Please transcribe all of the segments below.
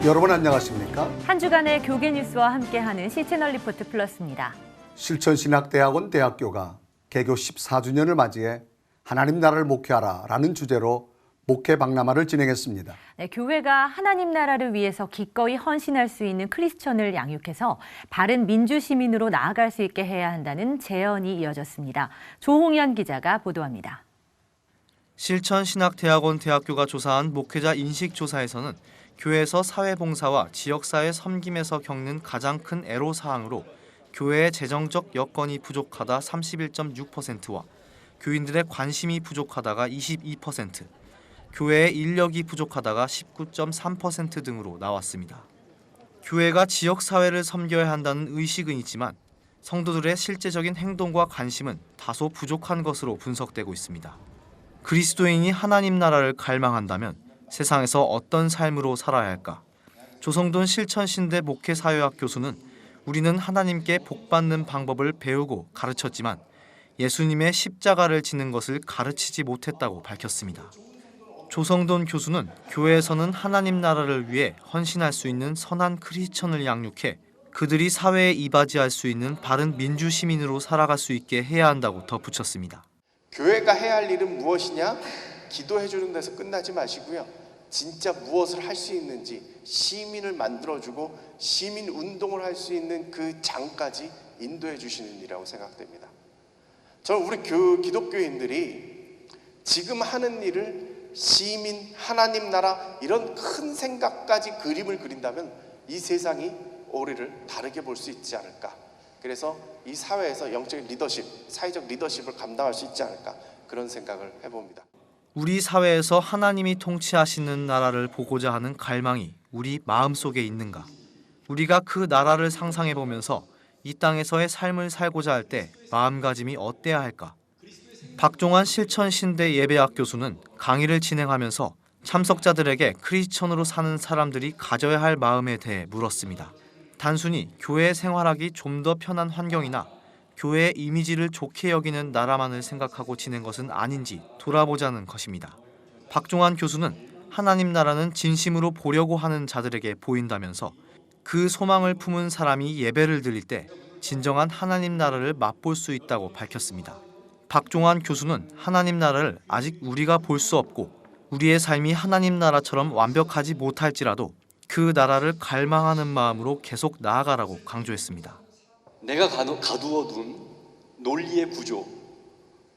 여러분 안녕하십니까? 한 주간의 교계 뉴스와 함께하는 C채널 리포트 플러스입니다. 실천신학대학원 대학교가 개교 14주년을 맞이해 하나님 나라를 목회하라 라는 주제로 목회 박람회를 진행했습니다. 네, 교회가 하나님 나라를 위해서 기꺼이 헌신할 수 있는 크리스천을 양육해서 바른 민주시민으로 나아갈 수 있게 해야 한다는 제언이 이어졌습니다. 조홍현 기자가 보도합니다. 실천신학대학원 대학교가 조사한 목회자 인식조사에서는 교회에서 사회봉사와 지역사회 섬김에서 겪는 가장 큰 애로사항으로 교회의 재정적 여건이 부족하다 31.6%와 교인들의 관심이 부족하다가 22%, 교회의 인력이 부족하다가 19.3% 등으로 나왔습니다. 교회가 지역사회를 섬겨야 한다는 의식은 있지만 성도들의 실제적인 행동과 관심은 다소 부족한 것으로 분석되고 있습니다. 그리스도인이 하나님 나라를 갈망한다면 세상에서 어떤 삶으로 살아야 할까? 조성돈 실천신대 목회사회학 교수는 우리는 하나님께 복받는 방법을 배우고 가르쳤지만 예수님의 십자가를 지는 것을 가르치지 못했다고 밝혔습니다. 조성돈 교수는 교회에서는 하나님 나라를 위해 헌신할 수 있는 선한 크리스천을 양육해 그들이 사회에 이바지할 수 있는 바른 민주시민으로 살아갈 수 있게 해야 한다고 덧붙였습니다. 교회가 해야 할 일은 무엇이냐? 기도해 주는 데서 끝나지 마시고요. 진짜 무엇을 할 수 있는지 시민을 만들어주고 시민 운동을 할 수 있는 그 장까지 인도해 주시는 일이라고 생각됩니다. 저는 우리 기독교인들이 지금 하는 일을 시민, 하나님 나라 이런 큰 생각까지 그림을 그린다면 이 세상이 우리를 다르게 볼 수 있지 않을까. 그래서 이 사회에서 영적인 리더십, 사회적 리더십을 감당할 수 있지 않을까 그런 생각을 해봅니다. 우리 사회에서 하나님이 통치하시는 나라를 보고자 하는 갈망이 우리 마음속에 있는가? 우리가 그 나라를 상상해보면서 이 땅에서의 삶을 살고자 할 때 마음가짐이 어때야 할까? 박종환 실천신대 예배학 교수는 강의를 진행하면서 참석자들에게 크리스천으로 사는 사람들이 가져야 할 마음에 대해 물었습니다. 단순히 교회 생활하기 좀 더 편한 환경이나 교회의 이미지를 좋게 여기는 나라만을 생각하고 지낸 것은 아닌지 돌아보자는 것입니다. 박종환 교수는 하나님 나라는 진심으로 보려고 하는 자들에게 보인다면서 그 소망을 품은 사람이 예배를 드릴 때 진정한 하나님 나라를 맛볼 수 있다고 밝혔습니다. 박종환 교수는 하나님 나라를 아직 우리가 볼 수 없고 우리의 삶이 하나님 나라처럼 완벽하지 못할지라도 그 나라를 갈망하는 마음으로 계속 나아가라고 강조했습니다. 내가 가두어둔 논리의 구조,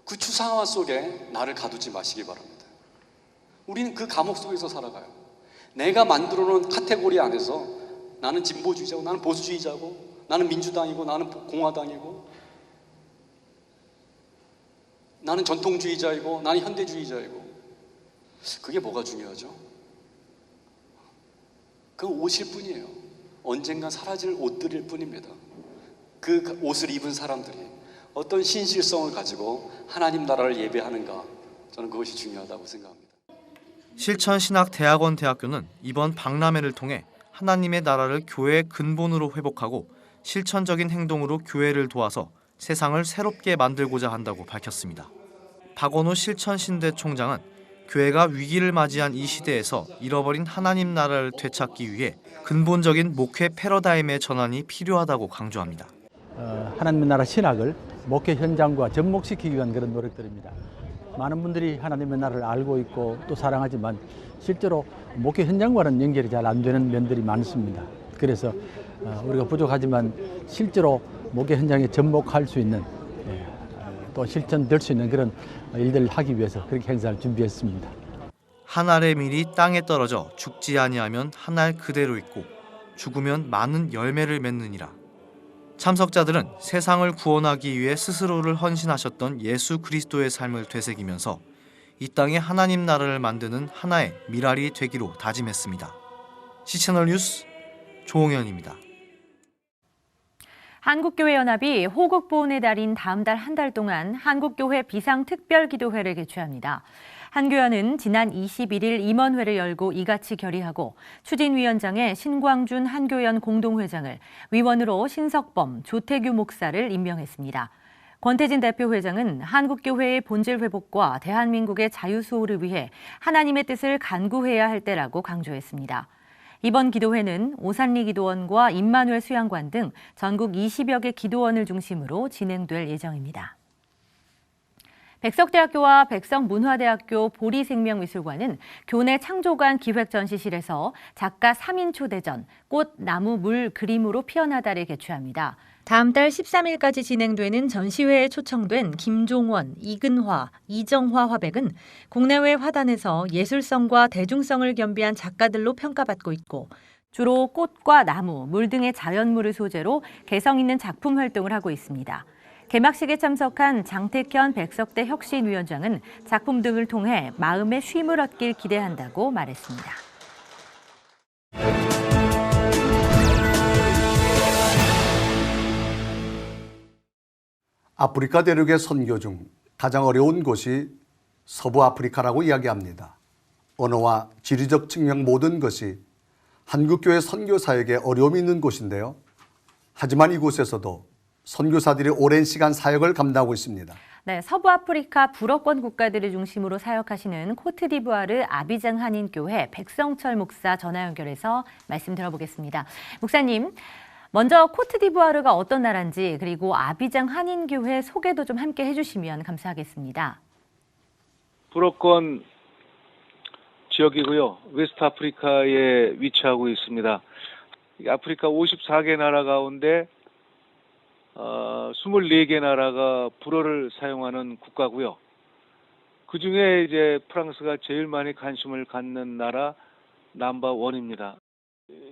그 추상화 속에 나를 가두지 마시기 바랍니다. 우리는 그 감옥 속에서 살아가요. 내가 만들어놓은 카테고리 안에서 나는 진보주의자고 나는 보수주의자고 나는 민주당이고 나는 공화당이고 나는 전통주의자이고 나는 현대주의자이고 그게 뭐가 중요하죠? 그 옷일 뿐이에요. 언젠가 사라질 옷들일 뿐입니다. 그 옷을 입은 사람들이 어떤 신실성을 가지고 하나님 나라를 예배하는가, 저는 그것이 중요하다고 생각합니다. 실천신학대학원 대학교는 이번 박람회를 통해 하나님의 나라를 교회의 근본으로 회복하고 실천적인 행동으로 교회를 도와서 세상을 새롭게 만들고자 한다고 밝혔습니다. 박원호 실천신대 총장은 교회가 위기를 맞이한 이 시대에서 잃어버린 하나님 나라를 되찾기 위해 근본적인 목회 패러다임의 전환이 필요하다고 강조합니다. 하나님 나라 신학을 목회 현장과 접목시키기 위한 그런 노력들입니다. 많은 분들이 하나님의 나라를 알고 있고 또 사랑하지만 실제로 목회 현장과는 연결이 잘 안 되는 면들이 많습니다. 그래서 우리가 부족하지만 실제로 목회 현장에 접목할 수 있는 또 실천될 수 있는 그런 일들을 하기 위해서 그렇게 행사를 준비했습니다. 한 알의 밀이 땅에 떨어져 죽지 아니하면 한 알 그대로 있고 죽으면 많은 열매를 맺느니라. 참석자들은 세상을 구원하기 위해 스스로를 헌신하셨던 예수 그리스도의 삶을 되새기면서 이 땅에 하나님 나라를 만드는 하나의 미랄이 되기로 다짐했습니다. C채널 뉴스 조홍현입니다. 한국교회연합이 호국보훈의 달인 다음 달 한 달 동안 한국교회 비상특별기도회를 개최합니다. 한교연은 지난 21일 임원회를 열고 이같이 결의하고 추진위원장에 신광준 한교연 공동회장을, 위원으로 신석범, 조태규 목사를 임명했습니다. 권태진 대표회장은 한국교회의 본질 회복과 대한민국의 자유수호를 위해 하나님의 뜻을 간구해야 할 때라고 강조했습니다. 이번 기도회는 오산리 기도원과 임마누엘 수양관 등 전국 20여 개 기도원을 중심으로 진행될 예정입니다. 백석대학교와 백석문화대학교 보리생명미술관은 교내 창조관 기획전시실에서 작가 3인 초대전 꽃, 나무, 물, 그림으로 피어나다를 개최합니다. 다음 달 13일까지 진행되는 전시회에 초청된 김종원, 이근화, 이정화 화백은 국내외 화단에서 예술성과 대중성을 겸비한 작가들로 평가받고 있고 주로 꽃과 나무, 물 등의 자연물을 소재로 개성 있는 작품 활동을 하고 있습니다. 개막식에 참석한 장택현 백석대 혁신위원장은 작품 등을 통해 마음의 쉼을 얻길 기대한다고 말했습니다. 아프리카 대륙의 선교 중 가장 어려운 곳이 서부 아프리카라고 이야기합니다. 언어와 지리적 측면 모든 것이 한국교회 선교사에게 어려움이 있는 곳인데요. 하지만 이곳에서도 선교사들이 오랜 시간 사역을 감당하고 있습니다. 네, 서부 아프리카 불어권 국가들을 중심으로 사역하시는 코트디부아르 아비장 한인교회 백성철 목사 전화 연결해서 말씀 들어보겠습니다. 목사님, 먼저 코트디부아르가 어떤 나라인지 그리고 아비장 한인교회 소개도 좀 함께 해주시면 감사하겠습니다. 불어권 지역이고요. 웨스트 아프리카에 위치하고 있습니다. 아프리카 54개 나라 가운데 24개 나라가 불어를 사용하는 국가고요. 그 중에 이제 프랑스가 제일 많이 관심을 갖는 나라 넘버 원입니다.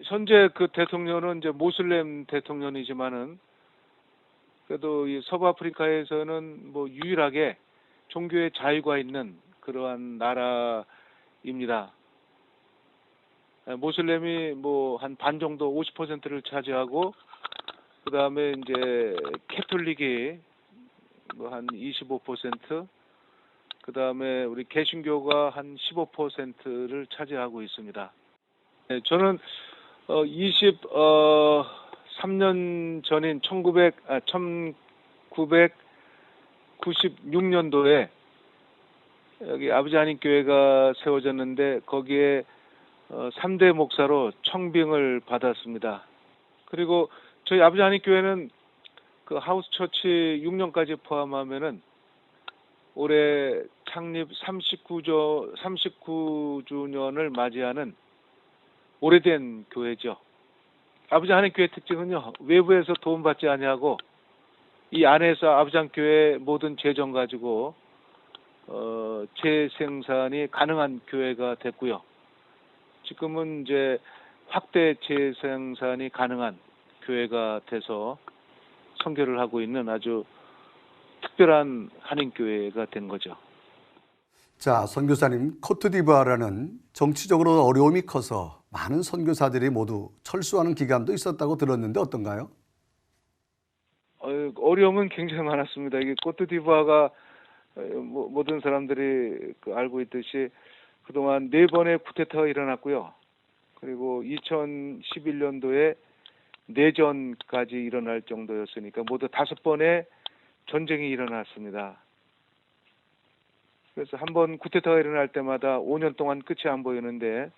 현재 그 대통령은 이제 모슬렘 대통령이지만은 그래도 이 서부 아프리카에서는 뭐 유일하게 종교의 자유가 있는 그러한 나라입니다. 모슬렘이 뭐 한 반 정도 50%를 차지하고 그 다음에 이제 캐톨릭이 뭐 한 25%, 그 다음에 우리 개신교가 한 15%를 차지하고 있습니다. 네, 저는 23년 전인 1996년도에 여기 아버지 한인교회가 세워졌는데 거기에 3대 목사로 청빙을 받았습니다. 그리고 저희 아버지 한인교회는 그 하우스 처치 6년까지 포함하면은 올해 창립 39주년을 맞이하는 오래된 교회죠. 아버지 한인교회 특징은요, 외부에서 도움받지 아니하고 이 안에서 아버지 한인교회 모든 재정 가지고 재생산이 가능한 교회가 됐고요. 지금은 이제 확대 재생산이 가능한 교회가 돼서 선교를 하고 있는 아주 특별한 한인교회가 된 거죠. 자, 선교사님, 코트디부아르는 정치적으로 어려움이 커서 많은 선교사들이 모두 철수하는 기간도 있었다고 들었는데 어떤가요? 어려움은 굉장히 많았습니다. 이게 코트디부아르가 모든 사람들이 알고 있듯이 그동안 4번의 쿠데타가 일어났고요. 그리고 2011년도에 내전까지 일어날 정도였으니까 모두 5번의 전쟁이 일어났습니다. 그래서 한 번 쿠데타가 일어날 때마다 5년 동안 끝이 안 보이는데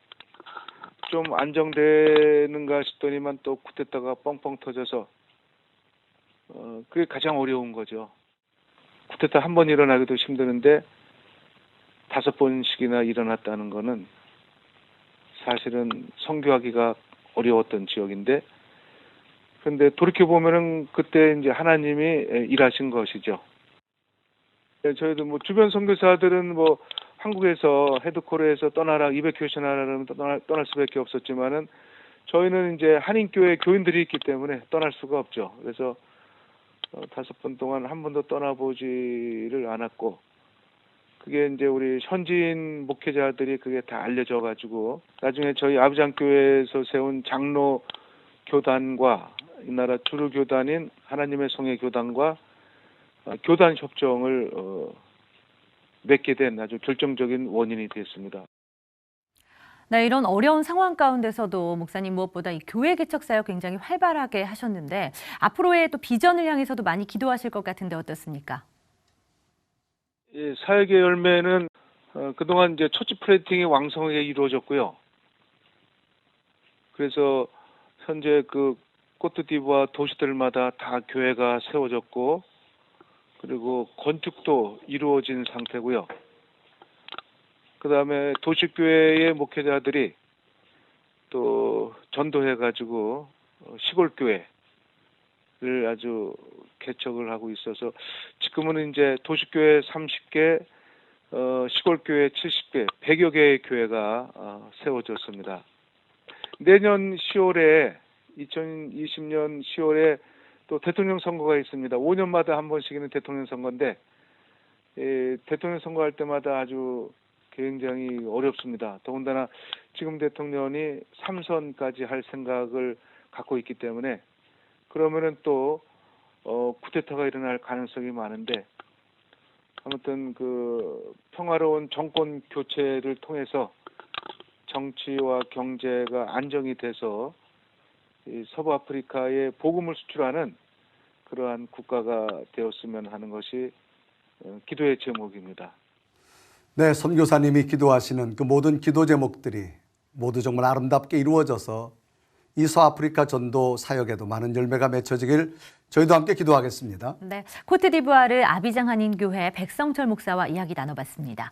좀 안정되는가 싶더니만 또 쿠데타가 뻥뻥 터져서 그게 가장 어려운 거죠. 쿠데타 한 번 일어나기도 힘드는데 5번씩이나 일어났다는 거는 사실은 선교하기가 어려웠던 지역인데, 그런데 돌이켜보면은 그때 이제 하나님이 일하신 것이죠. 저희도 뭐 주변 선교사들은 뭐 한국에서 헤드코르에서 떠나라, 200교시 나라면 떠날 수밖에 없었지만은 저희는 이제 한인교회 교인들이 있기 때문에 떠날 수가 없죠. 그래서 5번 동안 한 번도 떠나보지를 않았고, 그게 이제 우리 현지인 목회자들이 그게 다 알려져 가지고 나중에 저희 아버지 한교회에서 세운 장로 교단과 이 나라 주류 교단인 하나님의 성의 교단과 교단 협정을 맺게 된 아주 결정적인 원인이 됐습니다. 네, 이런 어려운 상황 가운데서도 목사님 무엇보다 이 교회 개척 사역 굉장히 활발하게 하셨는데 앞으로의 또 비전을 향해서도 많이 기도하실 것 같은데 어떻습니까? 예, 사역의 열매는 그동안 이제 처치 플랜팅이 왕성하게 이루어졌고요. 그래서 현재 그 코트디부아 도시들마다 다 교회가 세워졌고 그리고 건축도 이루어진 상태고요. 그다음에 도시교회의 목회자들이 또 전도해가지고 시골교회를 아주 개척을 하고 있어서 지금은 이제 도시교회 30개, 시골교회 70개, 100여 개의 교회가 세워졌습니다. 내년 10월에 2020년 10월에 또 대통령 선거가 있습니다. 5년마다 한 번씩 있는 대통령 선거인데 대통령 선거할 때마다 아주 굉장히 어렵습니다. 더군다나 지금 대통령이 3선까지 할 생각을 갖고 있기 때문에 그러면은 또 쿠데타가 일어날 가능성이 많은데 아무튼 그 평화로운 정권 교체를 통해서 정치와 경제가 안정이 돼서 이 서부 아프리카에 복음을 수출하는 그러한 국가가 되었으면 하는 것이 기도의 제목입니다. 네, 선교사님이 기도하시는 그 모든 기도 제목들이 모두 정말 아름답게 이루어져서 이 서아프리카 전도 사역에도 많은 열매가 맺혀지길 저희도 함께 기도하겠습니다. 네, 코트디부아르 아비장 한인교회 백성철 목사와 이야기 나눠봤습니다.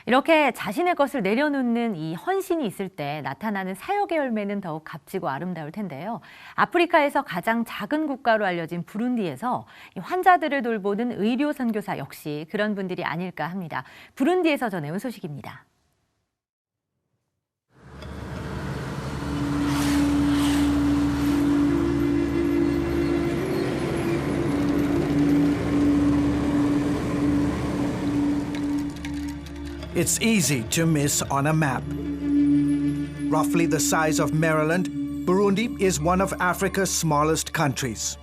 이렇게 자신의 것을 내려놓는 이 헌신이 있을 때 나타나는 사역의 열매는 더욱 값지고 아름다울 텐데요. 아프리카에서 가장 작은 국가로 알려진 부룬디에서 이 환자들을 돌보는 의료 선교사 역시 그런 분들이 아닐까 합니다. 부룬디에서 전해온 소식입니다. It's easy to miss on a map. Roughly the size of Maryland, Burundi is one of Africa's smallest countries.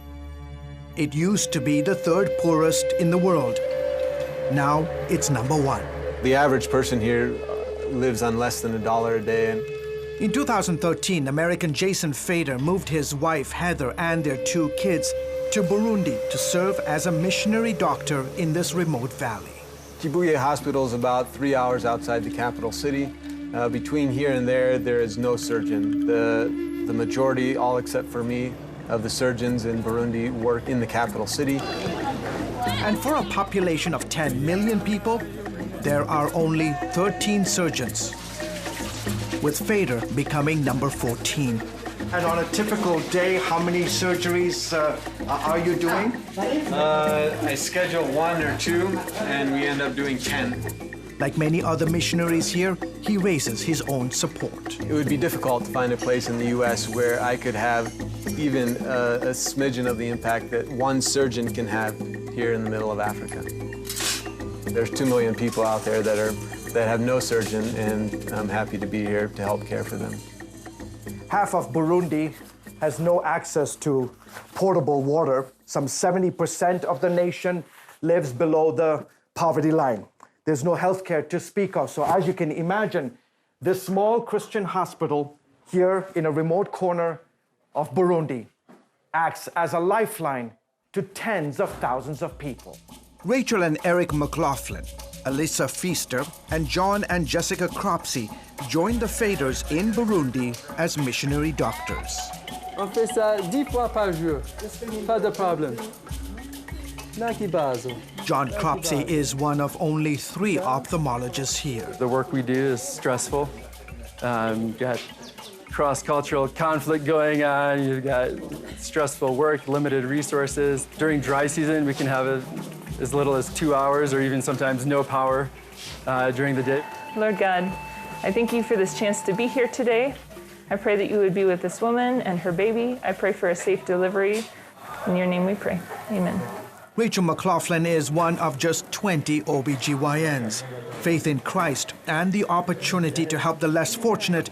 It used to be the third poorest in the world. Now it's number one. The average person here lives on less than $1 a day. In 2013, American Jason Fader moved his wife Heather and their 2 kids to Burundi to serve as a missionary doctor in this remote valley. Kibuye Hospital is about 3 hours outside the capital city. Between here and there is no surgeon. The majority, all except for me, of the surgeons in Burundi work in the capital city. And for a population of 10 million people, there are only 13 surgeons, with Fader becoming number 14. And on a typical day, how many surgeries are you doing? I schedule 1 or 2, and we end up doing 10. Like many other missionaries here, he raises his own support. It would be difficult to find a place in the U.S. where I could have even a smidgen of the impact that one surgeon can have here in the middle of Africa. There's 2 million people out there that have no surgeon, and I'm happy to be here to help care for them. Half of Burundi has no access to potable water. Some 70% of the nation lives below the poverty line. There's no health care to speak of. So as you can imagine, this small Christian hospital here in a remote corner of Burundi acts as a lifeline to tens of thousands of people. Rachel and Eric McLaughlin, Alyssa Feaster, and John and Jessica Cropsey joined the Faders in Burundi as missionary doctors. On fait ça 10 fois par jour. Pas de problème. John Cropsey is one of only 3 ophthalmologists here. The work we do is stressful. Got cross-cultural conflict going on. You've got stressful work, limited resources. During dry season, we can have as little as 2 hours or even sometimes no power during the day. Lord God, I thank you for this chance to be here today. I pray that you would be with this woman and her baby. I pray for a safe delivery. In your name we pray. Amen. Rachel McLaughlin is one of just 20 OBGYNs. Faith in Christ and the opportunity to help the less fortunate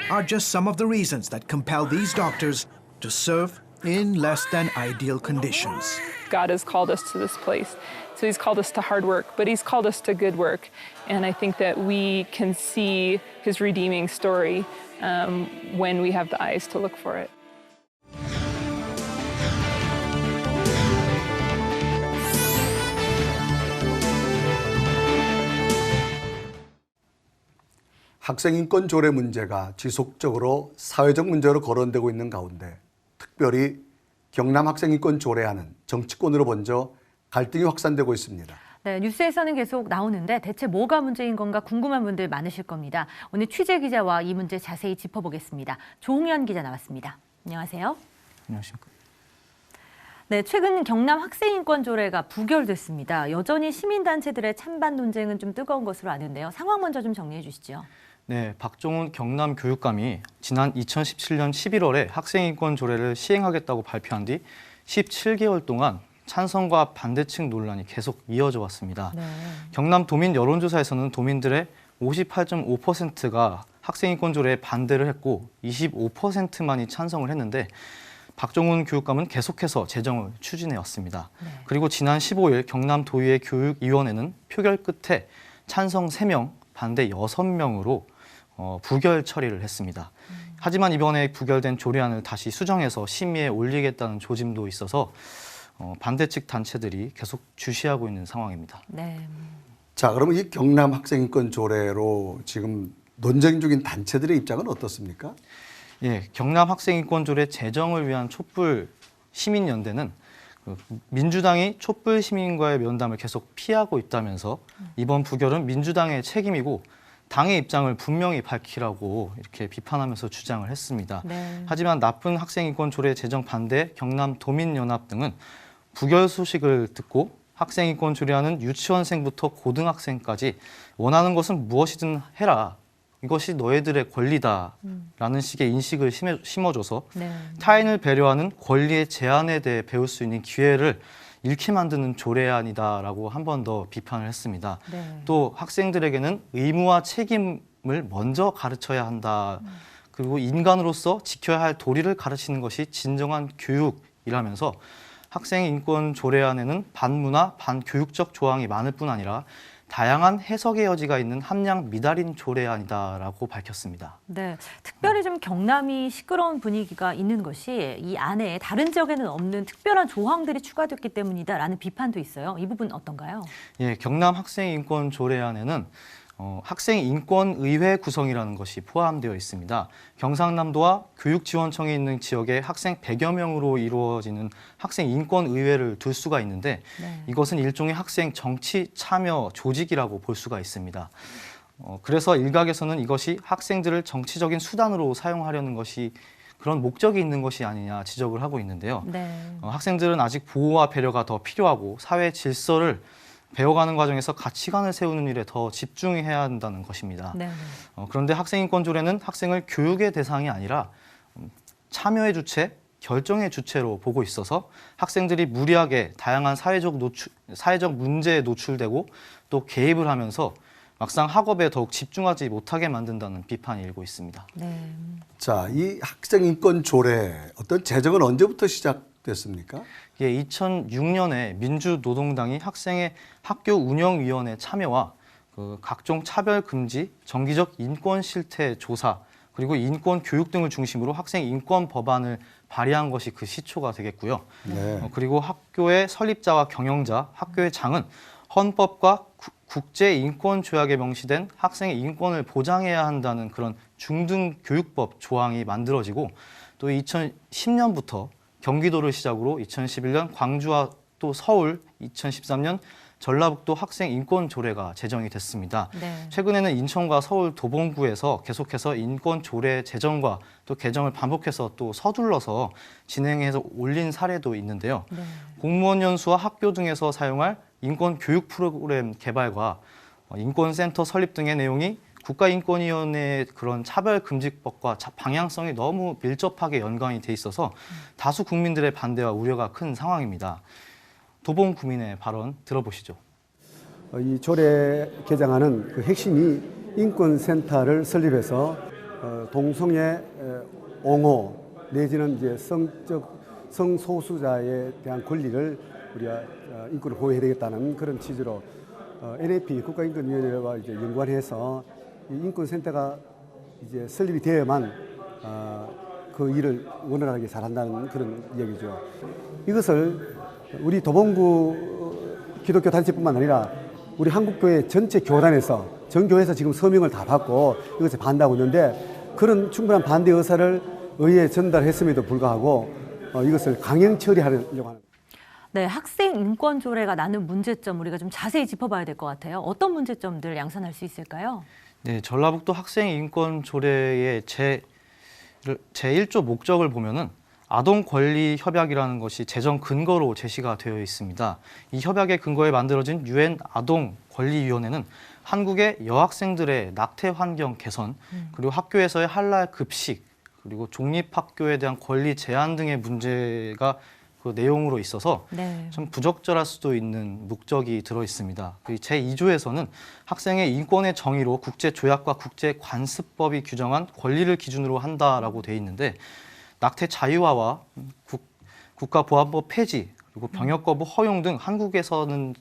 are just some of the reasons that compel these doctors to serve in less than ideal conditions. God has called us to this place. So he's called us to hard work, but he's called us to good work. And I think that we can see his redeeming story when we have the eyes to look for it. 학생 인권 조례 문제가 지속적으로 사회적 문제로 거론되고 있는 가운데 특별히 경남 학생 인권 조례안은 정치권으로 먼저 갈등이 확산되고 있습니다. 네, 뉴스에서는 계속 나오는데 대체 뭐가 문제인 건가 궁금한 분들 많으실 겁니다. 오늘 취재 기자와 이 문제 자세히 짚어보겠습니다. 조홍현 기자 나왔습니다. 안녕하세요. 안녕하십니까. 네, 최근 경남 학생인권 조례가 부결됐습니다. 여전히 시민단체들의 찬반 논쟁은 좀 뜨거운 것으로 아는데요. 상황 먼저 좀 정리해 주시죠. 네, 박종훈 경남 교육감이 지난 2017년 11월에 학생인권 조례를 시행하겠다고 발표한 뒤 17개월 동안 찬성과 반대층 논란이 계속 이어져 왔습니다. 네. 경남 도민 여론조사에서는 도민들의 58.5%가 학생인권 조례에 반대를 했고 25%만이 찬성을 했는데 박종훈 교육감은 계속해서 제정을 추진해 왔습니다. 네. 그리고 지난 15일 경남도의회 교육위원회는 표결 끝에 찬성 3명, 반대 6명으로 부결 처리를 했습니다. 하지만 이번에 부결된 조례안을 다시 수정해서 심의에 올리겠다는 조짐도 있어서 반대 측 단체들이 계속 주시하고 있는 상황입니다. 네. 자, 그러면 이 경남 학생인권 조례로 지금 논쟁 중인 단체들의 입장은 어떻습니까? 예, 경남 학생인권 조례 제정을 위한 촛불 시민연대는 민주당이 촛불 시민과의 면담을 계속 피하고 있다면서 이번 부결은 민주당의 책임이고 당의 입장을 분명히 밝히라고 이렇게 비판하면서 주장을 했습니다. 네. 하지만 나쁜 학생인권 조례 제정 반대 경남 도민연합 등은 부결 소식을 듣고 학생인권 조례안은 유치원생부터 고등학생까지 원하는 것은 무엇이든 해라. 이것이 너희들의 권리다라는 식의 인식을 심어줘서 네. 타인을 배려하는 권리의 제한에 대해 배울 수 있는 기회를 잃게 만드는 조례안이다라고 한 번 더 비판을 했습니다. 네. 또 학생들에게는 의무와 책임을 먼저 가르쳐야 한다. 그리고 인간으로서 지켜야 할 도리를 가르치는 것이 진정한 교육이라면서 학생인권 조례안에는 반문화, 반교육적 조항이 많을 뿐 아니라 다양한 해석의 여지가 있는 함량 미달인 조례안이다라고 밝혔습니다. 네, 특별히 좀 경남이 시끄러운 분위기가 있는 것이 이 안에 다른 지역에는 없는 특별한 조항들이 추가됐기 때문이다라는 비판도 있어요. 이 부분 어떤가요? 예, 경남 학생인권 조례안에는 학생인권의회 구성이라는 것이 포함되어 있습니다. 경상남도와 교육지원청이 있는 지역에 학생 100여 명으로 이루어지는 학생인권의회를 둘 수가 있는데 네. 이것은 일종의 학생 정치 참여 조직이라고 볼 수가 있습니다. 그래서 일각에서는 이것이 학생들을 정치적인 수단으로 사용하려는 것이 그런 목적이 있는 것이 아니냐 지적을 하고 있는데요. 네. 학생들은 아직 보호와 배려가 더 필요하고 사회 질서를 배워가는 과정에서 가치관을 세우는 일에 더 집중해야 한다는 것입니다. 네. 그런데 학생인권 조례는 학생을 교육의 대상이 아니라 참여의 주체, 결정의 주체로 보고 있어서 학생들이 무리하게 다양한 사회적 문제에 노출되고 또 개입을 하면서 막상 학업에 더욱 집중하지 못하게 만든다는 비판이 일고 있습니다. 네. 자, 이 학생인권 조례 어떤 제정은 언제부터 시작됐습니까? 예, 2006년에 민주노동당이 학생의 학교 운영위원회 참여와 각종 차별 금지, 정기적 인권 실태 조사, 그리고 인권 교육 등을 중심으로 학생 인권 법안을 발의한 것이 그 시초가 되겠고요. 네. 그리고 학교의 설립자와 경영자, 학교의 장은 헌법과 국제인권조약에 명시된 학생의 인권을 보장해야 한다는 그런 중등교육법 조항이 만들어지고 또 2010년부터 경기도를 시작으로 2011년 광주와 또 서울, 2013년 전라북도 학생인권조례가 제정이 됐습니다. 네. 최근에는 인천과 서울 도봉구에서 계속해서 인권조례 제정과 또 개정을 반복해서 또 서둘러서 진행해서 올린 사례도 있는데요. 네. 공무원 연수와 학교 등에서 사용할 인권교육 프로그램 개발과 인권센터 설립 등의 내용이 국가인권위원회의 그런 차별금지법과 방향성이 너무 밀접하게 연관이 돼 있어서 다수 국민들의 반대와 우려가 큰 상황입니다. 도봉 구민의 발언 들어보시죠. 이 조례 개정안은 그 핵심이 인권센터를 설립해서 동성애 옹호 내지는 이제 성소수자에 대한 권리를 우리가 인권을 보호해야 되겠다는 그런 취지로 NAP 국가인권위원회와 이제 연관해서 이 인권센터가 이제 설립이 되어야만 그 일을 원활하게 잘한다는 그런 얘기죠. 이것을 우리 도봉구 기독교 단체뿐만 아니라 우리 한국교회 전체 교단에서 전 교회에서 지금 서명을 다 받고 이것에 반대하고 있는데 그런 충분한 반대 의사를 의회에 전달했음에도 불구하고 이것을 강행 처리하려고 하는 거예요. 네, 학생 인권 조례가 낳는 문제점 우리가 좀 자세히 짚어봐야 될 것 같아요. 어떤 문제점들 양산할 수 있을까요? 네, 전라북도 학생 인권 조례의 제1조 목적을 보면은 아동 권리 협약이라는 것이 제정 근거로 제시가 되어 있습니다. 이 협약의 근거에 만들어진 유엔 아동 권리 위원회는 한국의 여학생들의 낙태 환경 개선, 그리고 학교에서의 할랄 급식, 그리고 종립학교에 대한 권리 제한 등의 문제가 그 내용으로 있어서 네. 좀 부적절할 수도 있는 목적이 들어 있습니다. 제2조에서는 학생의 인권의 정의로 국제조약과 국제관습법이 규정한 권리를 기준으로 한다라고 돼 있는데 낙태 자유화와 국가보안법 폐지, 그리고 병역 거부 허용 등 한국에서는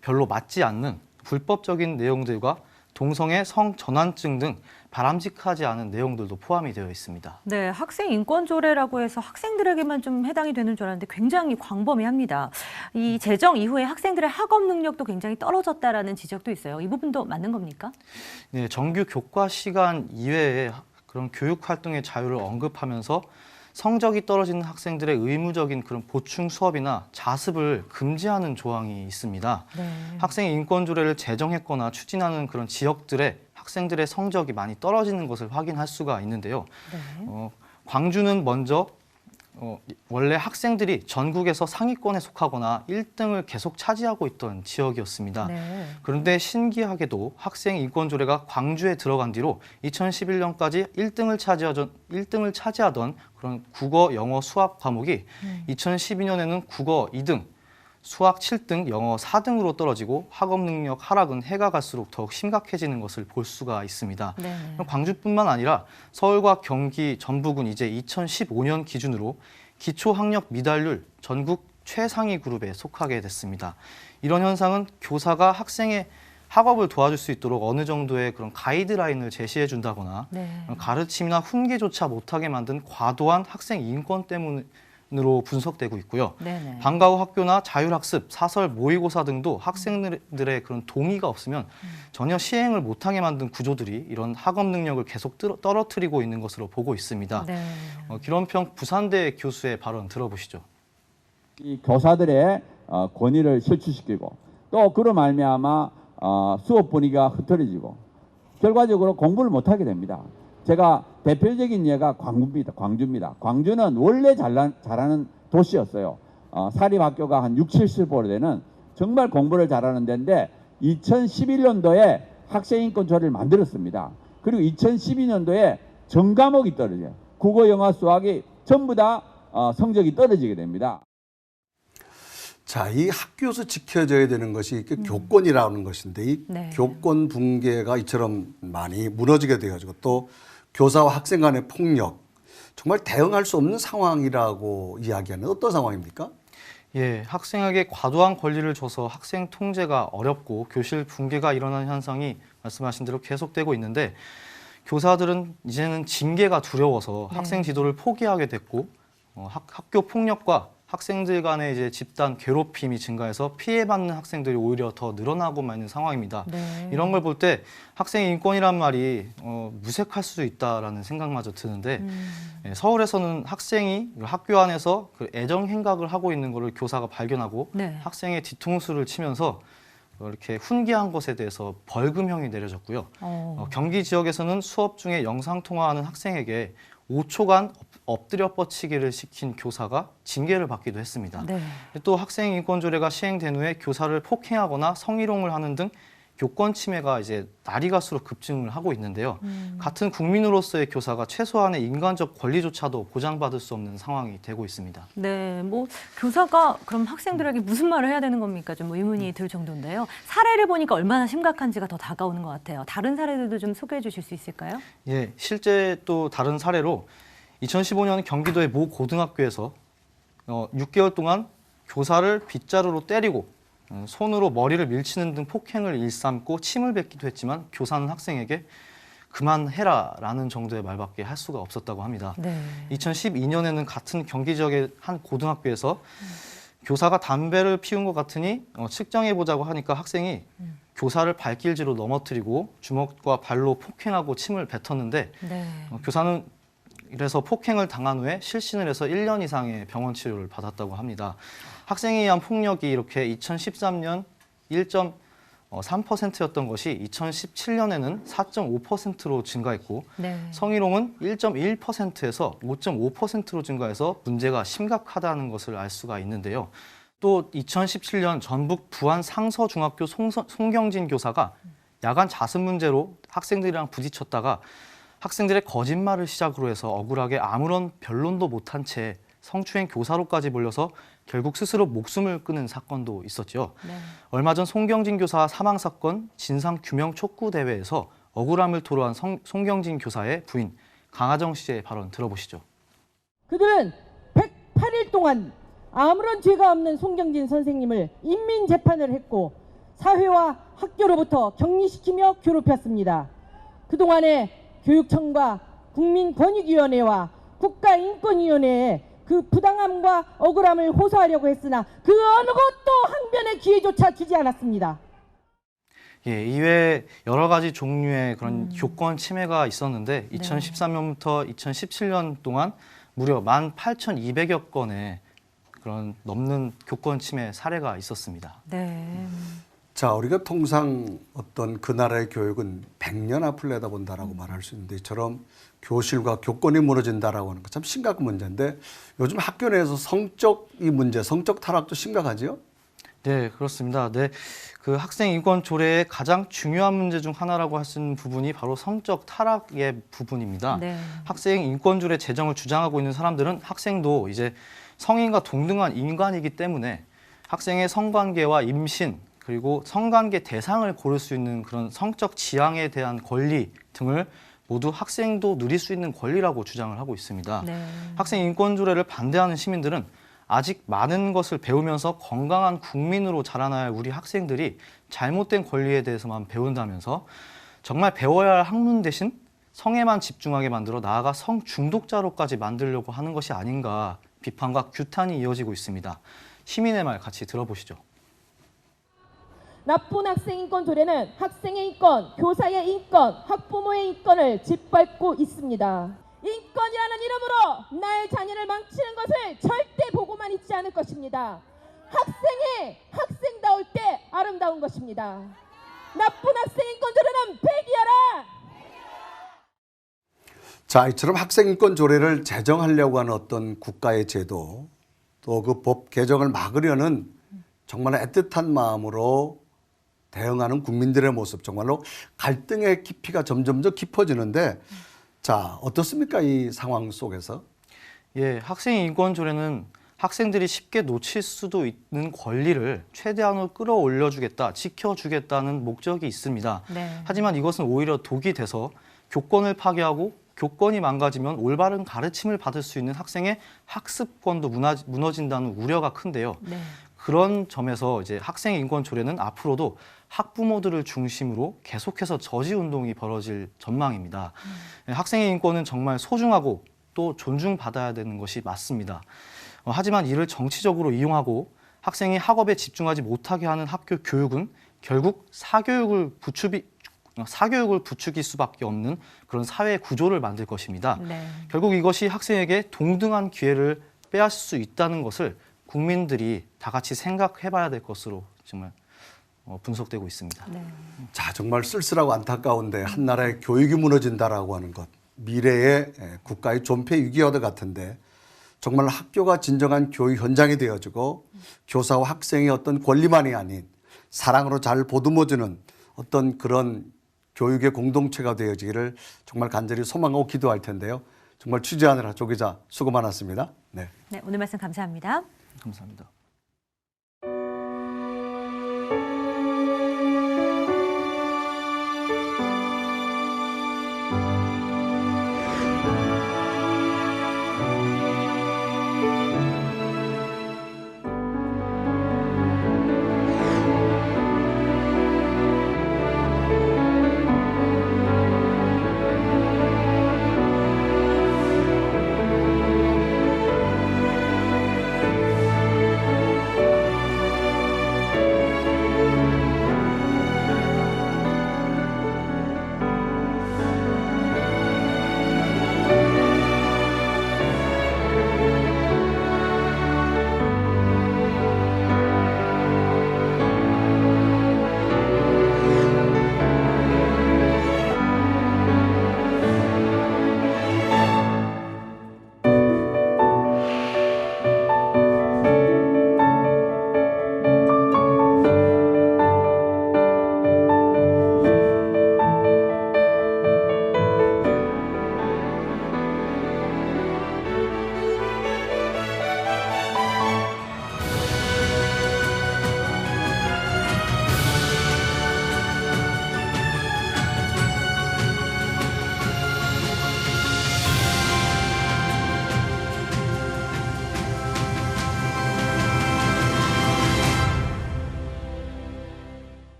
별로 맞지 않는 불법적인 내용들과 동성애 성전환증 등 바람직하지 않은 내용들도 포함이 되어 있습니다. 네, 학생 인권 조례라고 해서 학생들에게만 좀 해당이 되는 줄 알았는데 굉장히 광범위합니다. 이 제정 이후에 학생들의 학업 능력도 굉장히 떨어졌다라는 지적도 있어요. 이 부분도 맞는 겁니까? 네, 정규 교과 시간 이외에 그런 교육 활동의 자유를 언급하면서 성적이 떨어지는 학생들의 의무적인 그런 보충 수업이나 자습을 금지하는 조항이 있습니다. 네. 학생 인권 조례를 제정했거나 추진하는 그런 지역들의 학생들의 성적이 많이 떨어지는 것을 확인할 수가 있는데요. 네. 광주는 먼저 원래 학생들이 전국에서 상위권에 속하거나 1등을 계속 차지하고 있던 지역이었습니다. 네. 그런데 신기하게도 학생 인권 조례가 광주에 들어간 뒤로 2011년까지 1등을 차지하던 그런 국어, 영어, 수학 과목이 2012년에는 국어 2등, 수학 7등, 영어 4등으로 떨어지고 학업 능력 하락은 해가 갈수록 더욱 심각해지는 것을 볼 수가 있습니다. 네. 광주뿐만 아니라 서울과 경기, 전북은 이제 2015년 기준으로 기초학력 미달률 전국 최상위 그룹에 속하게 됐습니다. 이런 현상은 교사가 학생의 학업을 도와줄 수 있도록 어느 정도의 그런 가이드라인을 제시해 준다거나 네. 가르침이나 훈계조차 못하게 만든 과도한 학생 인권 때문으로 분석되고 있고요. 네네. 방과 후 학교나 자율학습, 사설, 모의고사 등도 학생들의 그런 동의가 없으면 전혀 시행을 못하게 만든 구조들이 이런 학업 능력을 계속 떨어뜨리고 있는 것으로 보고 있습니다. 네. 기론평 부산대 교수의 발언 들어보시죠. 이 교사들의 권위를 실추시키고 또 그로 말미암아 수업 분위기가 흐트러지고 결과적으로 공부를 못하게 됩니다. 제가 대표적인 예가 광주입니다. 광주는 원래 잘하는 도시였어요. 사립학교가 한 60, 70% 되는 정말 공부를 잘하는 데인데 2011년도에 학생인권조례를 만들었습니다. 그리고 2012년도에 전 과목이 떨어져요. 국어, 영어, 수학이 전부 다 성적이 떨어지게 됩니다. 자, 이 학교에서 지켜져야 되는 것이 교권이라는 것인데 이 네. 교권 붕괴가 이처럼 많이 무너지게 되어지고 또 교사와 학생 간의 폭력, 정말 대응할 수 없는 상황이라고 이야기하는 어떤 상황입니까? 예, 학생에게 과도한 권리를 줘서 학생 통제가 어렵고 교실 붕괴가 일어나는 현상이 말씀하신 대로 계속되고 있는데 교사들은 이제는 징계가 두려워서 네. 학생 지도를 포기하게 됐고 학교 폭력과 학생들 간의 이제 집단 괴롭힘이 증가해서 피해받는 학생들이 오히려 더 늘어나고만 있는 상황입니다. 네. 이런 걸 볼 때 학생 인권이란 말이 무색할 수 있다라는 생각마저 드는데 서울에서는 학생이 학교 안에서 그 애정 행각을 하고 있는 것을 교사가 발견하고 네. 학생의 뒤통수를 치면서 이렇게 훈계한 것에 대해서 벌금형이 내려졌고요. 경기 지역에서는 수업 중에 영상 통화하는 학생에게 5초간 엎드려 뻗치기를 시킨 교사가 징계를 받기도 했습니다. 네. 또 학생 인권 조례가 시행된 후에 교사를 폭행하거나 성희롱을 하는 등 교권 침해가 이제 날이 갈수록 급증을 하고 있는데요. 같은 국민으로서의 교사가 최소한의 인간적 권리조차도 보장받을 수 없는 상황이 되고 있습니다. 네, 뭐 교사가 그럼 학생들에게 무슨 말을 해야 되는 겁니까? 좀 의문이 들 정도인데요. 사례를 보니까 얼마나 심각한지가 더 다가오는 것 같아요. 다른 사례들도 좀 소개해 주실 수 있을까요? 예, 실제 또 다른 사례로 2015년 경기도의 모 고등학교에서 6개월 동안 교사를 빗자루로 때리고 손으로 머리를 밀치는 등 폭행을 일삼고 침을 뱉기도 했지만 교사는 학생에게 그만해라라는 정도의 말밖에 할 수가 없었다고 합니다. 네. 2012년에는 같은 경기 지역의 한 고등학교에서 교사가 담배를 피운 것 같으니 측정해보자고 하니까 학생이 교사를 발길질로 넘어뜨리고 주먹과 발로 폭행하고 침을 뱉었는데 교사는 이래서 폭행을 당한 후에 실신을 해서 1년 이상의 병원 치료를 받았다고 합니다. 학생에 의한 폭력이 이렇게 2013년 1.3%였던 것이 2017년에는 4.5%로 증가했고 성희롱은 1.1%에서 5.5%로 증가해서 문제가 심각하다는 것을 알 수가 있는데요. 또 2017년 전북 부안 상서중학교 송경진 교사가 야간 자습 문제로 학생들이랑 부딪혔다가 학생들의 거짓말을 시작으로 해서 억울하게 아무런 변론도 못한 채 성추행 교사로까지 몰려서 결국 스스로 목숨을 끊은 사건도 있었죠. 얼마 전 송경진 교사 사망 사건 진상 규명 촉구 대회에서 억울함을 토로한 송경진 교사의 부인 강하정 씨의 발언 들어보시죠. 그들은 108일 동안 아무런 죄가 없는 송경진 선생님을 인민 재판을 했고 사회와 학교로부터 격리시키며 괴롭혔습니다. 그동안에 교육청과 국민권익위원회와 국가인권위원회에 그 부당함과 억울함을 호소하려고 했으나 그 어느 것도 항변의 기회조차 주지 않았습니다. 예, 이외에 여러 가지 종류의 그런 교권 침해가 있었는데 2013년부터 2017년 동안 무려 18,200여 건의 그런 넘는 교권 침해 사례가 있었습니다. 자, 우리가 통상 어떤 그 나라의 교육은 100년 앞을 내다본다라고 말할 수 있는데 이처럼 교실과 교권이 무너진다라고 하는 거 참 심각한 문제인데 요즘 학교 내에서 성적 타락도 심각하지요? 네, 그렇습니다. 그 학생 인권 조례의 가장 중요한 문제 중 하나라고 할 수 있는 부분이 바로 성적 타락의 부분입니다. 학생 인권 조례 제정을 주장하고 있는 사람들은 학생도 이제 성인과 동등한 인간이기 때문에 학생의 성관계와 임신 그리고 성관계 대상을 고를 수 있는 그런 성적 지향에 대한 권리 등을 모두 학생도 누릴 수 있는 권리라고 주장을 하고 있습니다. 학생 인권 조례를 반대하는 시민들은 아직 많은 것을 배우면서 건강한 국민으로 자라나야 할 우리 학생들이 잘못된 권리에 대해서만 배운다면서 정말 배워야 할 학문 대신 성에만 집중하게 만들어 나아가 성 중독자로까지 만들려고 하는 것이 아닌가 비판과 규탄이 이어지고 있습니다. 시민의 말 같이 들어보시죠. 나쁜 학생 인권 조례는 학생의 인권, 교사의 인권, 학부모의 인권을 짓밟고 있습니다. 인권이라는 이름으로 나의 자녀를 망치는 것을 절대 보고만 있지 않을 것입니다. 학생이 학생다울 때 아름다운 것입니다. 나쁜 학생 인권 조례는 폐기하라! 자, 이처럼 학생 인권 조례를 제정하려고 하는 어떤 국가의 제도 또 그 법 개정을 막으려는 정말 애틋한 마음으로 대응하는 국민들의 모습, 정말로 갈등의 깊이가 점점 더 깊어지는데 자, 어떻습니까? 이 상황 속에서? 예, 학생 인권 조례는 학생들이 쉽게 놓칠 수도 있는 권리를 최대한으로 끌어올려주겠다, 지켜주겠다는 목적이 있습니다. 하지만 이것은 오히려 독이 돼서 교권을 파괴하고 교권이 망가지면 올바른 가르침을 받을 수 있는 학생의 학습권도 무너진다는 우려가 큰데요. 그런 점에서 이제 학생 인권 조례는 앞으로도 학부모들을 중심으로 계속해서 저지 운동이 벌어질 전망입니다. 학생의 인권은 정말 소중하고 또 존중받아야 되는 것이 맞습니다. 하지만 이를 정치적으로 이용하고 학생이 학업에 집중하지 못하게 하는 학교 교육은 결국 사교육을 부추길 수밖에 없는 그런 사회 구조를 만들 것입니다. 결국 이것이 학생에게 동등한 기회를 빼앗을 수 있다는 것을 국민들이 다 같이 생각해봐야 될 것으로 정말 분석되고 있습니다. 자, 정말 쓸쓸하고 안타까운데 한 나라의 교육이 무너진다라고 하는 것, 미래의 국가의 존폐 위기와도 같은데 정말 학교가 진정한 교육 현장이 되어지고 교사와 학생의 어떤 권리만이 아닌 사랑으로 잘 보듬어주는 어떤 그런 교육의 공동체가 되어지기를 정말 간절히 소망하고 기도할 텐데요. 정말 취재하느라 조 기자 수고 많았습니다. 네, 오늘 말씀 감사합니다. 감사합니다.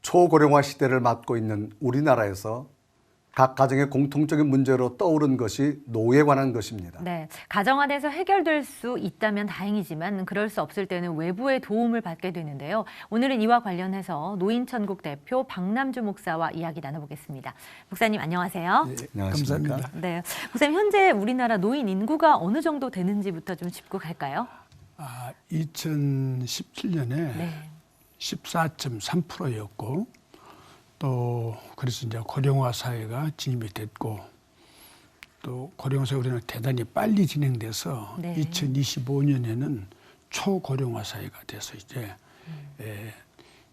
초고령화 시대를 맞고 있는 우리나라에서 각 가정의 공통적인 문제로 떠오른 것이 노후에 관한 것입니다. 네, 가정 안에서 해결될 수 있다면 다행이지만 그럴 수 없을 때는 외부의 도움을 받게 되는데요. 오늘은 이와 관련해서 노인천국 대표 박남주 목사와 이야기 나눠보겠습니다. 목사님 안녕하세요. 네, 감사합니다. 네, 목사님 현재 우리나라 노인 인구가 어느 정도 되는지부터 좀 짚고 갈까요? 2017년에 네. 14.3%였고 또 그래서 이제 고령화 사회가 진입이 됐고 또 고령화 사회 우리는 대단히 빨리 진행돼서 네. 2025년에는 초고령화 사회가 돼서 이제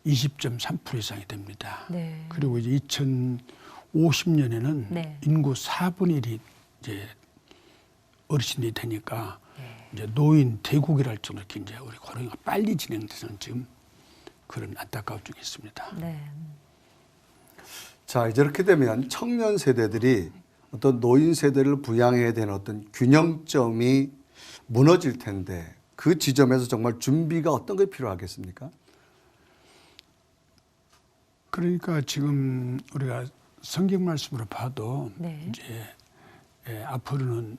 20.3% 이상이 됩니다. 네. 그리고 이제 2050년에는 네. 인구 4분의 1이 이제 어르신이 되니까 이제 노인 대국이랄 정도로 이렇게 이제 우리 고령화가 빨리 진행돼서 지금 그런 안타까운 쪽이 있습니다. 네. 자, 이제 이렇게 되면 청년 세대들이 어떤 노인 세대를 부양해야 되는 어떤 균형점이 무너질 텐데 그 지점에서 정말 준비가 어떤 게 필요하겠습니까? 그러니까 지금 우리가 성경 말씀으로 봐도 네. 이제 앞으로는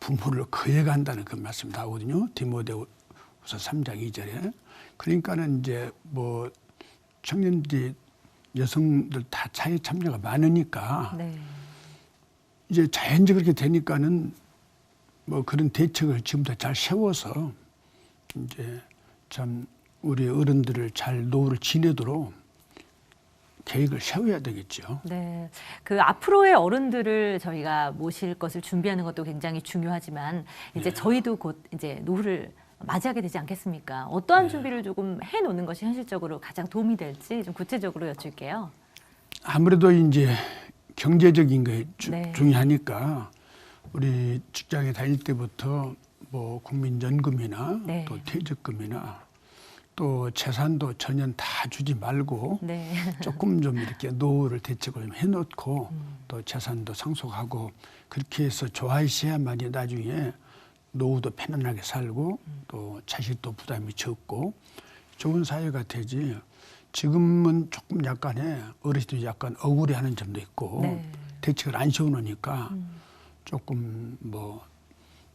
부모를 거역한다는 그 말씀 나오거든요. 디모데후서 3장 2절에. 그러니까는 이제 뭐 청년들이 여성들 다 사회 참여가 많으니까 네. 이제 자연적으로 그렇게 되니까는 뭐 그런 대책을 지금부터 잘 세워서 이제 참 우리 어른들을 잘 노후를 지내도록 계획을 세워야 되겠죠. 네, 그 앞으로의 어른들을 저희가 모실 것을 준비하는 것도 굉장히 중요하지만 이제 저희도 곧 이제 노후를 맞이하게 되지 않겠습니까? 어떠한 준비를 조금 해놓는 것이 현실적으로 가장 도움이 될지 좀 구체적으로 여쭐게요. 아무래도 이제 경제적인 게 네. 중요하니까 우리 직장에 다닐 때부터 뭐 국민연금이나 네. 또 퇴직금이나 또 재산도 전혀 다 주지 말고 네. 조금 좀 이렇게 노후를 대책을 좀 해놓고 또 재산도 상속하고 그렇게 해서 좋아하셔야만이 나중에 노후도 편안하게 살고 또 자식도 부담이 적고 좋은 사회가 되지. 지금은 조금 약간의 어르신들이 약간 억울해하는 점도 있고 네. 대책을 안 세워놓으니까 조금 뭐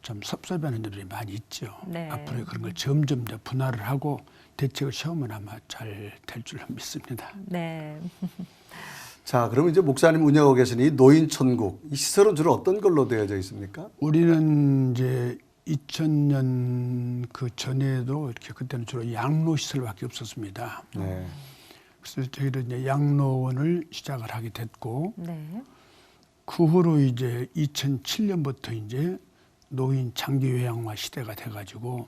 좀 섭섭해하는 점들이 많이 있죠. 네. 앞으로 그런 걸 점점 이제 분할을 하고 대책을 세우면 아마 잘 될 줄 믿습니다. 네. 자, 그러면 이제 목사님 운영하고 계신 이 노인천국, 이 시설은 주로 어떤 걸로 되어져 있습니까? 우리는 이제 2000년 그 전에도 이렇게 그때는 주로 양로 시설밖에 없었습니다. 네. 그래서 저희는 이제 양로원을 시작을 하게 됐고, 네. 그 후로 이제 2007년부터 이제 노인 장기 요양화 시대가 돼가지고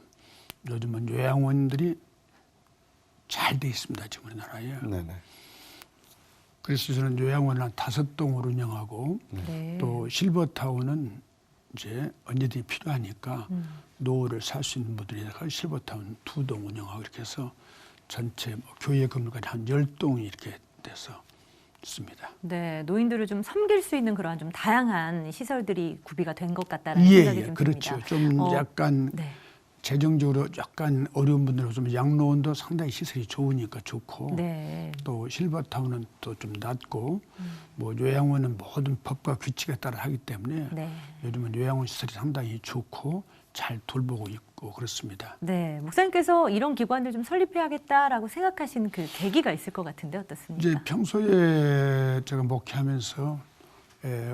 요즘은 요양원들이 잘 돼 있습니다, 지금 우리나라에. 네네. 그래서 저는 요양원을 한 5동을 운영하고 네. 또 실버타운은 이제 언제든지 필요하니까 노후를 살 수 있는 분들이 실버타운 2동 운영하고 이렇게 해서 전체 뭐 교회 건물까지 한 10동이 이렇게 돼서 있습니다. 네, 노인들을 좀 섬길 수 있는 그러한 좀 다양한 시설들이 구비가 된 것 같다는 생각이 좀 그렇죠. 듭니다. 좀 약간 네. 재정적으로 약간 어려운 분들은 좀 양로원도 상당히 시설이 좋으니까 좋고 네. 또 실버타운은 또 좀 낮고 뭐 요양원은 모든 법과 규칙에 따라 하기 때문에 네. 요즘은 요양원 시설이 상당히 좋고 잘 돌보고 있고 그렇습니다. 네, 목사님께서 이런 기관들 좀 설립해야겠다라고 생각하신 그 계기가 있을 것 같은데 어떻습니까? 이제 평소에 제가 목회하면서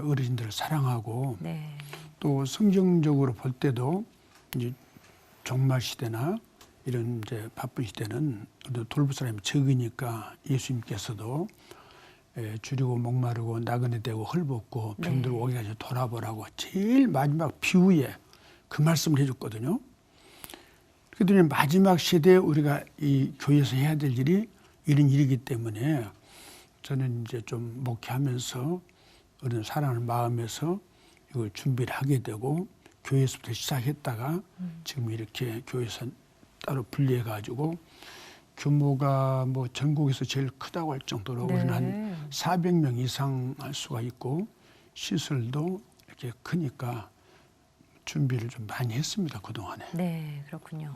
어르신들을 사랑하고 네. 또 성경적으로 볼 때도 이제 종말 시대나 이런 이제 바쁜 시대는 돌볼 사람이 적으니까 예수님께서도 줄이고 목마르고 나그네 되고 헐벗고 병들고 네. 오기까지 돌아보라고 제일 마지막 비유에 그 말씀을 해줬거든요. 그랬더니 마지막 시대에 우리가 이 교회에서 해야 될 일이 이런 일이기 때문에 저는 이제 좀 목회하면서 어른 사랑하는 마음에서 이걸 준비를 하게 되고 교회에서부터 시작했다가 지금 이렇게 교회에서 따로 분리해 가지고 규모가 뭐 전국에서 제일 크다고 할 정도로 네. 우리는 한 400명 이상 할 수가 있고 시설도 이렇게 크니까 준비를 좀 많이 했습니다, 그동안에. 네, 그렇군요.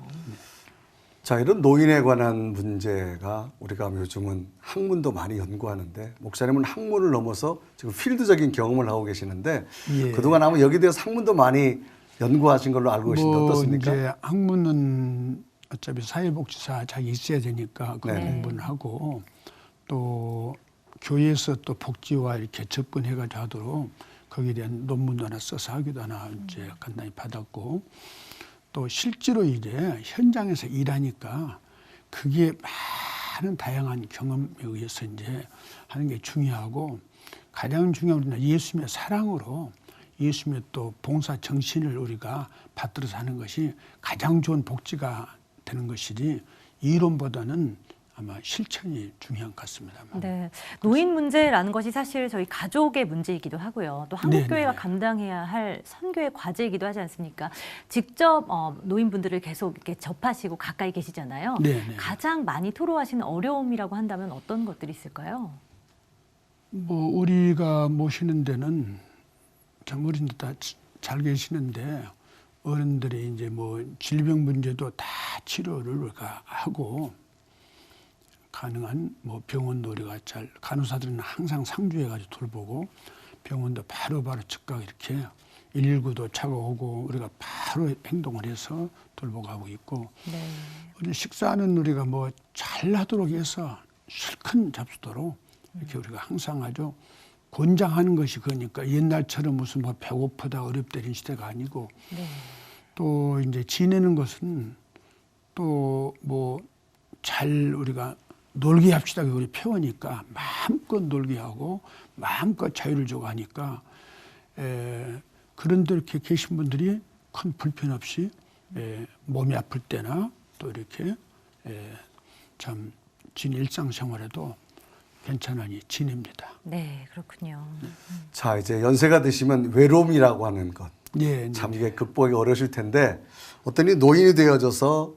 자, 이런 노인에 관한 문제가 우리가 요즘은 학문도 많이 연구하는데 목사님은 학문을 넘어서 지금 필드적인 경험을 하고 계시는데 예. 그동안 아마 여기에 대해서 학문도 많이 연구하신 걸로 알고 계신데 어떻습니까? 이제 학문은 어차피 사회복지사 자기 있어야 되니까 그 네. 공부를 하고 또 교회에서 또 복지와 이렇게 접근해가지고 하도록 거기에 대한 논문도 하나 써서 하기도 하나 이제 간단히 받았고 또 실제로 이제 현장에서 일하니까 그게 많은 다양한 경험에 의해서 이제 하는 게 중요하고 가장 중요한 우리는 예수님의 사랑으로 예수님의 또 봉사 정신을 우리가 받들어서 하는 것이 가장 좋은 복지가 되는 것이지 이론보다는 아마 실천이 중요한 것 같습니다. 네, 노인 문제라는 것이 사실 저희 가족의 문제이기도 하고요. 또 한국교회가 감당해야 할 선교의 과제이기도 하지 않습니까? 직접 노인분들을 계속 이렇게 접하시고 가까이 계시잖아요. 네네. 가장 많이 토로하시는 어려움이라고 한다면 어떤 것들이 있을까요? 뭐 우리가 모시는 데는 참 어른들 다 잘 계시는데 어른들이 이제 뭐 질병 문제도 다 치료를 우리가 하고 가능한 뭐 병원도 우리가 잘 간호사들은 항상 상주해가지고 돌보고 병원도 바로바로 즉각 이렇게 119도 차가 오고 우리가 바로 행동을 해서 돌보고 있고 네. 우리 식사는 우리가 뭐 잘하도록 해서 실컷 잡수도록 이렇게 우리가 항상 아주 권장하는 것이 그러니까 옛날처럼 무슨 뭐 배고프다 어렵다 이런 시대가 아니고 네. 또 이제 지내는 것은 또 뭐 잘 우리가 놀게 합시다 우리 표현이니까 마음껏 놀게 하고 마음껏 자유를 주고 하니까 그런데 이렇게 계신 분들이 큰 불편 없이 몸이 아플 때나 또 이렇게 참 일상생활에도 괜찮으니 지냅니다. 네, 그렇군요. 자, 이제 연세가 드시면 외로움이라고 하는 것. 네, 참 이게 극복이 어려우실 텐데 어떤 노인이 되어져서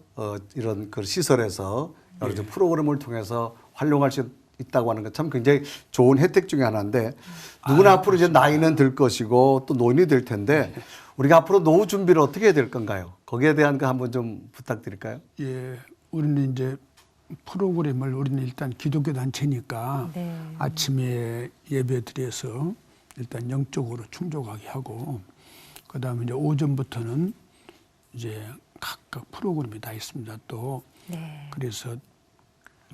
이런 그 시설에서 여러 가지 프로그램을 통해서 활용할 수 있다고 하는 것 참 굉장히 좋은 혜택 중에 하나인데 누구나 앞으로 이제 나이는 들 것이고 또 노인이 될 텐데 우리가 앞으로 노후 준비를 어떻게 해야 될 건가요? 거기에 대한 거 한번 좀 부탁드릴까요? 예, 우리는 이제 프로그램을 우리는 일단 기독교 단체니까 네. 아침에 예배 드려서 일단 영적으로 충족하게 하고 그다음에 이제 오전부터는 이제 각각 프로그램이 다 있습니다. 또 네. 그래서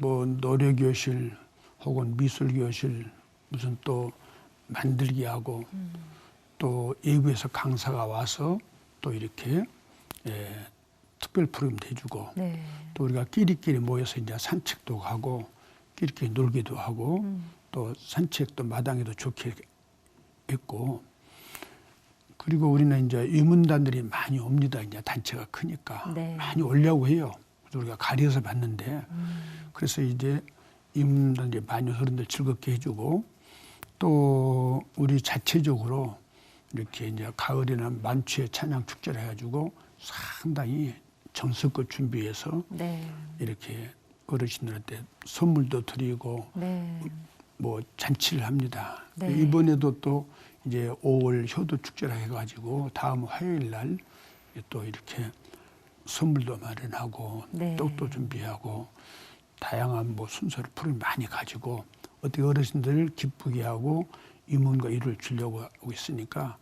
뭐 노래교실 혹은 미술교실 무슨 또 만들기 하고 또 외부에서 강사가 와서 또 이렇게 특별 프로그램도 해주고 네. 또 우리가 끼리끼리 모여서 이제 산책도 가고 끼리끼리 놀기도 하고 또 산책도 마당에도 좋게 했고 그리고 우리는 이제 유문단들이 많이 옵니다. 이제 단체가 크니까 네. 많이 오려고 해요. 우리가 가려서 봤는데 그래서 이제 유문단들이 많이 어른들 즐겁게 해주고 또 우리 자체적으로 이렇게 이제 가을이나 만취의 찬양 축제를 해가지고 상당히 정성껏 준비해서 네. 이렇게 어르신들한테 선물도 드리고 네. 뭐 잔치를 합니다. 네. 이번에도 또 이제 5월 효도 축제라 해가지고 다음 화요일 날 또 이렇게 선물도 마련하고 네. 떡도 준비하고 다양한 뭐 순서를 프로그램 많이 가지고 어떻게 어르신들을 기쁘게 하고 유문과 일을 주려고 하고 있으니까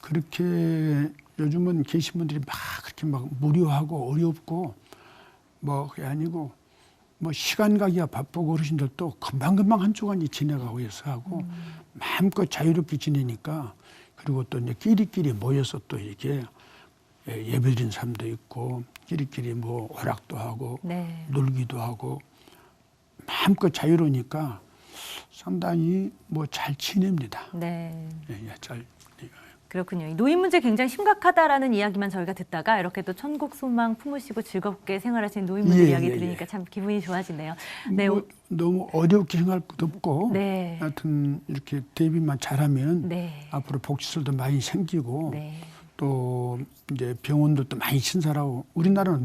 그렇게 요즘은 계신 분들이 막 그렇게 막 무료하고 어렵고 뭐 그게 아니고 뭐 시간 가기가 바쁘고 어르신들도 금방금방 한 주간이 지나가고 해서 하고 마음껏 자유롭게 지내니까 그리고 또 이제 끼리끼리 모여서 또 이렇게 예배드린 사람도 있고 끼리끼리 뭐 오락도 하고 네. 놀기도 하고 마음껏 자유로우니까 상당히 뭐 잘 지냅니다. 네. 잘. 그렇군요. 이 노인 문제 굉장히 심각하다라는 이야기만 저희가 듣다가 이렇게 또 천국 소망 품으시고 즐겁게 생활하시는 노인분들 이야기 들으니까 참 기분이 좋아지네요. 네. 뭐 너무 어렵게 생각할 것도 없고 네. 하여튼 이렇게 대비만 잘하면 네. 앞으로 복지설도 많이 생기고 네. 또 이제 병원들도 많이 신설하고 우리나라는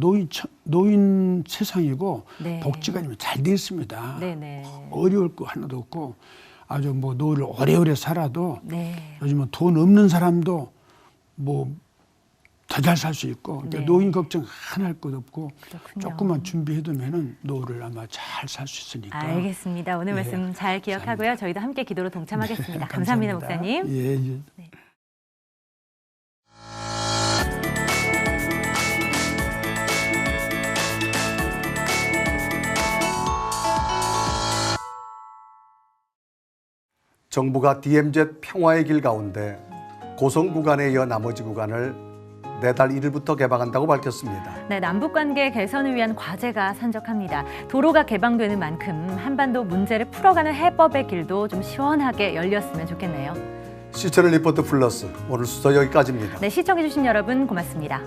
노인 세상이고 네. 복지가 잘 돼 있습니다. 네네. 어려울 거 하나도 없고 아주 뭐 노후를 오래오래 살아도 네. 요즘은 돈 없는 사람도 뭐 더 잘 살 수 있고 네. 노인 걱정 하나 할 것 없고 그렇군요. 조금만 준비해두면은 노후를 아마 잘 살 수 있으니까. 알겠습니다. 오늘 예. 말씀 잘 기억하고요. 저희도 함께 기도로 동참하겠습니다. 감사합니다, 목사님. 예, 예. 네. 정부가 DMZ 평화의 길 가운데 고성 구간에 이어 나머지 구간을 내달 1일부터 개방한다고 밝혔습니다. 네, 남북관계 개선을 위한 과제가 산적합니다. 도로가 개방되는 만큼 한반도 문제를 풀어가는 해법의 길도 좀 시원하게 열렸으면 좋겠네요. 시청률 리포트 플러스 오늘 순서 여기까지입니다. 네, 시청해주신 여러분 고맙습니다.